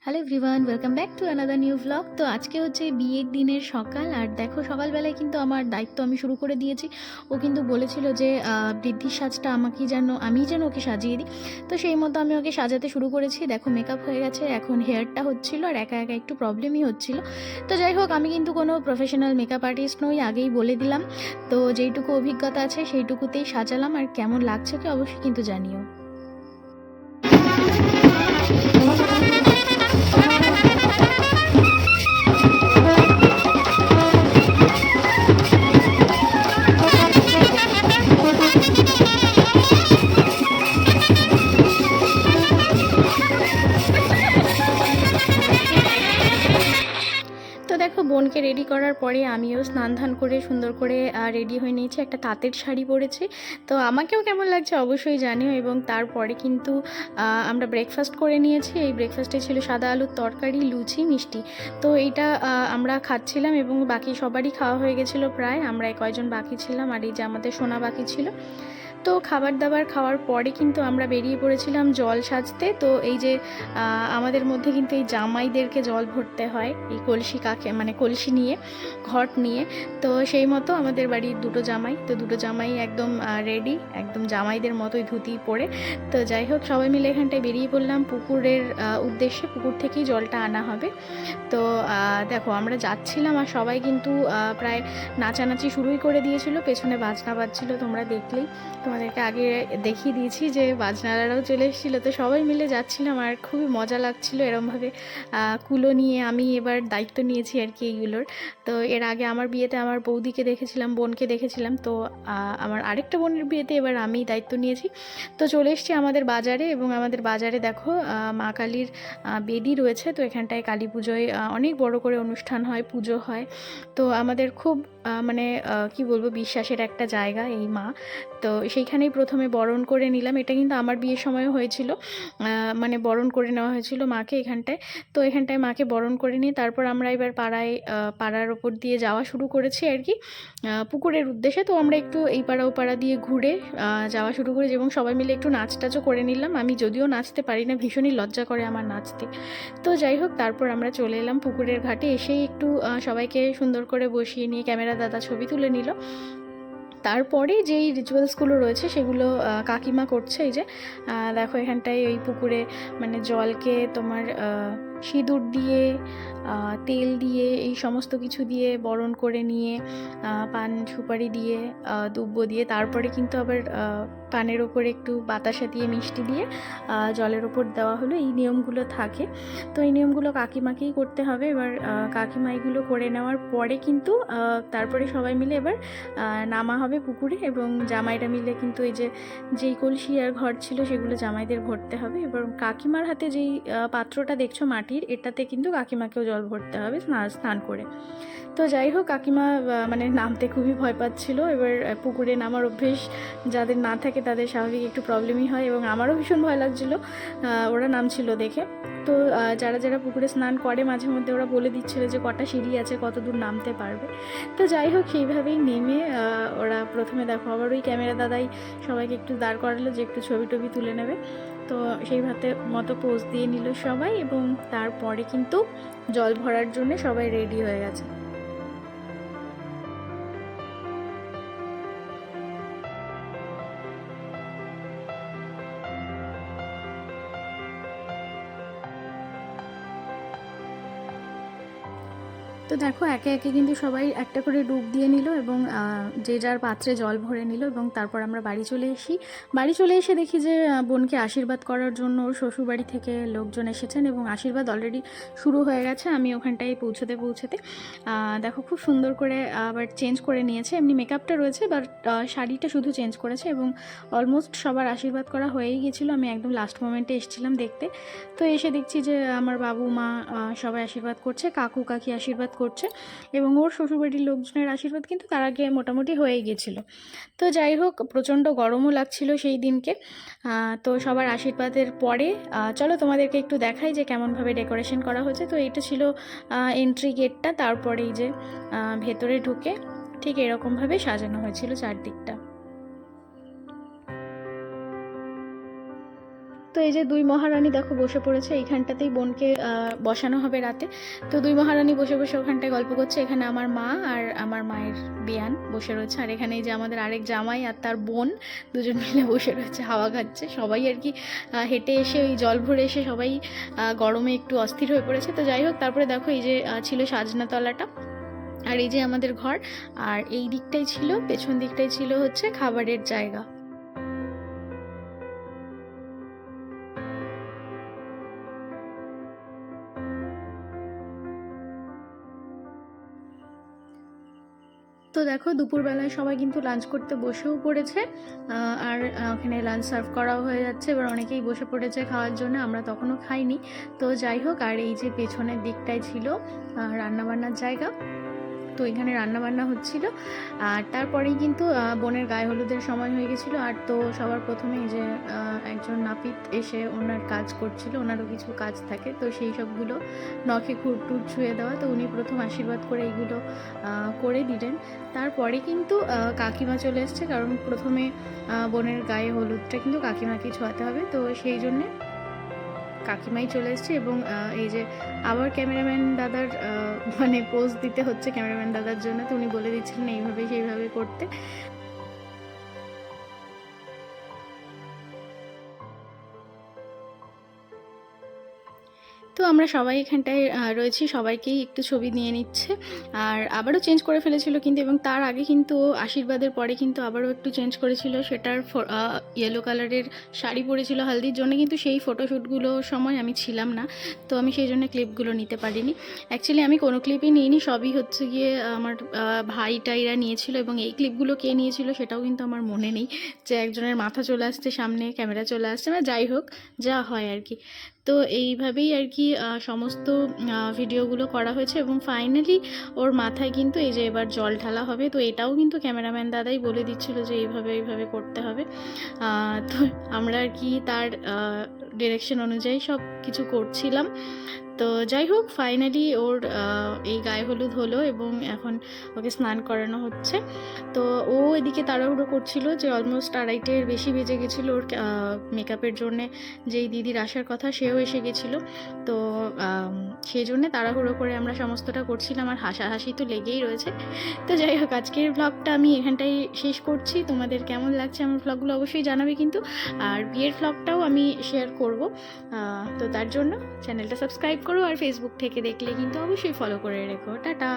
Hello everyone, welcome back to another new vlog. তো আজকে হচ্ছে বিয়ের দিনের সকাল, আর দেখো সকালবেলায় কিন্তু আমার দায়িত্ব আমি শুরু করে দিয়েছি। ও কিন্তু বলেছিল যে বৃদ্ধির সাজটা আমি যেন ওকে সাজিয়ে দিই। তো সেই মতো আমি ওকে সাজাতে শুরু করেছি। দেখো মেকআপ হয়ে গেছে, এখন হেয়ারটা হচ্ছিল আর একা একা একটু প্রবলেমই হচ্ছিল। তো যাই হোক, আমি কিন্তু কোনো প্রফেশনাল মেকআপ আর্টিস্ট নই, আগেই বলে দিলাম। তো যেইটুকু অভিজ্ঞতা আছে সেইটুকুতেই সাজালাম, আর কেমন লাগছে কি অবশ্যই কিন্তু জানিও। তো দেখো বোনকে রেডি করার পরে আমিও স্নান ধান করে সুন্দর করে রেডি হয়ে নিয়েছি, একটা তাঁতের শাড়ি পরেছি। তো আমাকেও কেমন লাগছে অবশ্যই জানিও। এবং তারপরে কিন্তু আমরা ব্রেকফাস্ট করে নিয়েছি। এই ব্রেকফাস্টে ছিল সাদা আলুর তরকারি, লুচি, মিষ্টি। তো এইটা আমরা খাচ্ছিলাম এবং বাকি সবারই খাওয়া হয়ে গেছিলো প্রায়। আমরা কয়জন বাকি ছিলাম, আর এই যে আমাদের সোনা বাকি ছিল। তো খাবার দাবার খাওয়ার পরে কিন্তু আমরা বেরিয়ে পড়েছিলাম জল সাজতে। তো এই যে আমাদের মধ্যে কিন্তু এই জামাইদেরকে জল ভরতে হয় এই কলসি মানে কলসি নিয়ে, ঘট নিয়ে। তো সেই মতো আমাদের বাড়ির দুটো জামাই একদম রেডি, একদম জামাইদের মতোই ধুতি পরে। তো যাই হোক, সবাই মিলে এখানটায় বেরিয়ে পড়লাম পুকুরের উদ্দেশ্যে। পুকুর থেকেই জলটা আনা হবে। তো দেখো আমরা যাচ্ছিলাম আর সবাই কিন্তু প্রায় নাচানাচি শুরুই করে দিয়েছিল। পেছনে বাজনা বাজছিল, তোমরা দেখলেই। তোমাদেরকে আগে দেখিয়ে দিয়েছি যে বাজনারাও চলে এসেছিলো। তো সবাই মিলে যাচ্ছিলাম আর খুবই মজা লাগছিল এরমভাবে। কুলো নিয়ে আমি এবার দায়িত্ব নিয়েছি আর কি এইগুলোর। তো এর আগে আমার বিয়েতে আমার বৌদিকে দেখেছিলাম, বোনকে দেখেছিলাম। তো আমার আরেকটা বোনের বিয়েতে এবার আমি দায়িত্ব নিয়েছি। তো চলে এসেছি আমাদের বাজারে, এবং আমাদের বাজারে দেখো মা কালীর বেদি রয়েছে। তো এখানটায় কালী পুজোয় অনেক বড় করে অনুষ্ঠান হয়, পুজো হয়। তো আমাদের খুব মানে কি বলবো, বিশ্বাসের একটা জায়গা এই মা। তো সেইখানেই প্রথমে বরণ করে নিলাম। এটা কিন্তু আমার বিয়ের সময়ও হয়েছিল, মানে বরণ করে নেওয়া হয়েছিল মাকে এখানটায়। তো এখানটায় মাকে বরণ করে নিয়ে তারপর আমরা এবার পাড়ার ওপর দিয়ে যাওয়া শুরু করেছি আর কি, পুকুরের উদ্দেশ্যে। তো আমরা একটু এই পাড়া ও পাড়া দিয়ে ঘুরে যাওয়া শুরু করেছি, এবং সবাই মিলে একটু নাচ টাচও করে নিলাম। আমি যদিও নাচতে পারি না, ভীষণই লজ্জা করে আমার নাচতে। তো যাই হোক, তারপর আমরা চলে এলাম পুকুরের ঘাটে। এসেই একটু সবাইকে সুন্দর করে বসিয়ে নিয়ে ক্যামেরা দাদা ছবি তুলে নিল। তারপরে যেই রিচুয়ালসগুলো রয়েছে সেগুলো কাকিমা করছে। এই যে দেখো এখানটায় ওই পুকুরে মানে জলকে তোমার সিঁদুর দিয়ে, তেল দিয়ে, এই সমস্ত কিছু দিয়ে বরণ করে নিয়ে, পান সুপারি দিয়ে, দুব্ব দিয়ে, তারপরে কিন্তু আবার পানের ওপরে একটু বাতাসা দিয়ে, মিষ্টি দিয়ে জলের ওপর দেওয়া হলো। এই নিয়মগুলো থাকে। তো এই নিয়মগুলো কাকিমাকেই করতে হবে। এবার কাকিমা এগুলো করে নেওয়ার পরে কিন্তু তারপরে সবাই মিলে এবার নামা হবে পুকুরে, এবং জামাইরা মিলে কিন্তু এই যেই কলসি আর ঘর ছিল সেগুলো জামাইদের ভরতে হবে। এবার কাকিমার হাতে যেই পাত্রটা দেখছো মাটির, এটাতে কিন্তু কাকিমাকেও জল ভরতে হবে স্নান করে। তো যাই হোক, কাকিমা মানে নামতে খুবই ভয় পাচ্ছিল। এবার পুকুরে নামার অভ্যেস যাদের না থাকে তাদের স্বাভাবিক একটু প্রবলেমই হয়, এবং আমারও ভীষণ ভয় লাগছিলো ওরা নামছিল দেখে। তো যারা যারা পুকুরে স্নান করে মাঝে মধ্যে ওরা বলে দিচ্ছিলো যে কটা সিঁড়ি আছে, কত দূর নামতে পারবে। তো যাই হোক, সেইভাবেই নেমে ওরা প্রথমে দেখো আবার ওই ক্যামেরা দাদাই সবাইকে একটু দাঁড় করালো যে একটু ছবি টবি তুলে নেবে। তো সেইভাবে মতো পোজ দিয়ে নিল সবাই, এবং তারপরে কিন্তু জল ভরার জন্য সবাই রেডি হয়ে গেছে। তো দেখো একে একে কিন্তু সবাই একটা করে ডুব দিয়ে নিল, এবং যে যার পাত্রে জল ভরে নিল। এবং তারপর আমরা বাড়ি চলে এসে দেখি যে বোনকে আশীর্বাদ করার জন্য ওর শ্বশুরবাড়ি থেকে লোকজন এসেছেন, এবং আশীর্বাদ অলরেডি শুরু হয়ে গেছে। আমি ওখানটায় পৌঁছতে দেখো খুব সুন্দর করে আবার চেঞ্জ করে নিয়েছে। এমনি মেকআপটা রয়েছে, বাট শাড়িটা শুধু চেঞ্জ করেছে, এবং অলমোস্ট সবার আশীর্বাদ করা হয়েই গেছিলো। আমি একদম লাস্ট মোমেন্টে এসেছিলাম দেখতে। তো এসে দেখছি যে আমার বাবু মা সবাই আশীর্বাদ করছে, কাকু কাকি আশীর্বাদ করছে, এবং ওর শ্বশুরবাড়ির লোকজনের আশীর্বাদ কিন্তু তার আগে মোটামুটি হয়েই গেছিলো। তো যাই হোক, প্রচণ্ড গরমও লাগছিল সেই দিনকে। তো সবার আশীর্বাদের পরে চলো তোমাদেরকে একটু দেখাই যে কেমনভাবে ডেকোরেশন করা হয়েছে। তো এটা ছিল এন্ট্রি গেটটা। তারপরে এই যে ভেতরে ঢুকে ঠিক এরকমভাবে সাজানো হয়েছিল চারদিকটা। তো এই যে দুই মহারানী দেখো বসে পড়েছে, এইখানটাতেই বোনকে বসানো হবে রাতে। তো দুই মহারানী বসে বসে ওখানটায় গল্প করছে। এখানে আমার মা আর আমার মায়ের বিয়ান বসে রয়েছে, আর এখানে এই যে আমাদের আরেক জামাই আর তার বোন দুজন মিলে বসে রয়েছে, হাওয়া খাচ্ছে। সবাই আর কি হেঁটে এসে ওই জল ভরে এসে সবাই গরমে একটু অস্থির হয়ে পড়েছে। তো যাই হোক, তারপরে দেখো এই যে ছিল সাজনাতলাটা, আর এই যে আমাদের ঘর, আর এই দিকটাই ছিল, পেছন দিকটাই ছিল হচ্ছে খাবারের জায়গা। তো দেখো দুপুরবেলায় সবাই কিন্তু লাঞ্চ করতে বসেও পড়েছে, আর ওখানে লাঞ্চ সার্ভ করাও হয়ে যাচ্ছে। এবার অনেকেই বসে পড়েছে খাওয়ার জন্য, আমরা তখনও খাইনি। তো যাই হোক, আর এই যে পেছনের দিকটাই ছিল রান্নাবান্নার জায়গা। তো এখানে রান্নাবান্না হচ্ছিল, আর তারপরেই কিন্তু বোনের গায়ে হলুদের সময় হয়ে গেছিলো। আর তো সবার প্রথমেই যে একজন নাপিত এসে ওনার কাজ করছিল, ওনারও কিছু কাজ থাকে, তো সেই সবগুলো নখে খুঁট টুট ছুঁয়ে দেওয়া। তো উনি প্রথম আশীর্বাদ করে এইগুলো করে দিলেন। তারপরে কিন্তু কাকিমা চলে এসছে, কারণ প্রথমে বোনের গায়ে হলুদটা কিন্তু কাকিমাকেই ছোঁয়াতে হবে। তো সেই জন্যে কাকিমাই চলে এসছে, এবং এই যে আবার ক্যামেরাম্যান দাদার মানে পোজ দিতে হচ্ছে ক্যামেরাম্যান দাদার জন্য। তো উনি বলে দিচ্ছিলেন এইভাবে সেইভাবে করতে। তো আমরা সবাই এখানটায় রয়েছি, সবাইকেই একটু ছবি নিয়ে নিচ্ছে। আর আবারও চেঞ্জ করে ফেলেছিল কিন্তু, এবং তার আগে কিন্তু আশীর্বাদের পরে কিন্তু আবারও একটু চেঞ্জ করেছিল। সেটার ইয়েলো কালারের শাড়ি পরেছিল হালদির জন্য, কিন্তু সেই ফটোশ্যুটগুলোর সময় আমি ছিলাম না, তো আমি সেই জন্য ক্লিপগুলো নিতে পারিনি। অ্যাকচুয়ালি আমি কোনো ক্লিপই নিইনি, সবই হচ্ছে গিয়ে আমার ভাই টাইরা নিয়েছিল। এবং এই ক্লিপগুলো কে নিয়েছিল সেটাও কিন্তু আমার মনে নেই, যে একজনের মাথা চলে আসছে সামনে, ক্যামেরা চলে আসছে, মানে যাই হোক যা হয় আর কি। তো এইভাবেই আর কি সমস্ত ভিডিওগুলো করা হয়েছে, এবং ফাইনালি ওর মাথায় কিন্তু এই যে এবার জল ঢালা হবে। তো এটাও কিন্তু ক্যামেরাম্যান দাদাই বলে দিচ্ছিল যে এইভাবে করতে হবে। তো আমরা আর কি তার ডিরেকশন অনুযায়ী সব কিছু করছিলাম। তো যাই হোক, ফাইনালি ওর এই গায়ে হলুদ হলো, এবং এখন ওকে স্নান করানো হচ্ছে। তো ও এদিকে তাড়াহুড়ো করছিল, যে অলমোস্ট 2:30-এর বেশি বেজে গেছিলো ওর মেকআপের জন্যে। যেই দিদির আসার কথা সেও এসে গেছিলো, তো সেই জন্যে তাড়াহুড়ো করে আমরা সমস্তটা করছিলাম, আর হাসাহাসি তো লেগেই রয়েছে। তো যাই হোক, আজকের ব্লগটা আমি এখানটাই শেষ করছি। তোমাদের কেমন লাগছে আমার ব্লগগুলো অবশ্যই জানাবে কিন্তু, আর বিয়ের ব্লগটাও আমি শেয়ার করব। তো তার জন্য চ্যানেলটা সাবস্ক্রাইব করো, আর ফেসবুক থেকে দেখলে কিন্তু অবশ্যই ফলো করে রেখো। টাটা।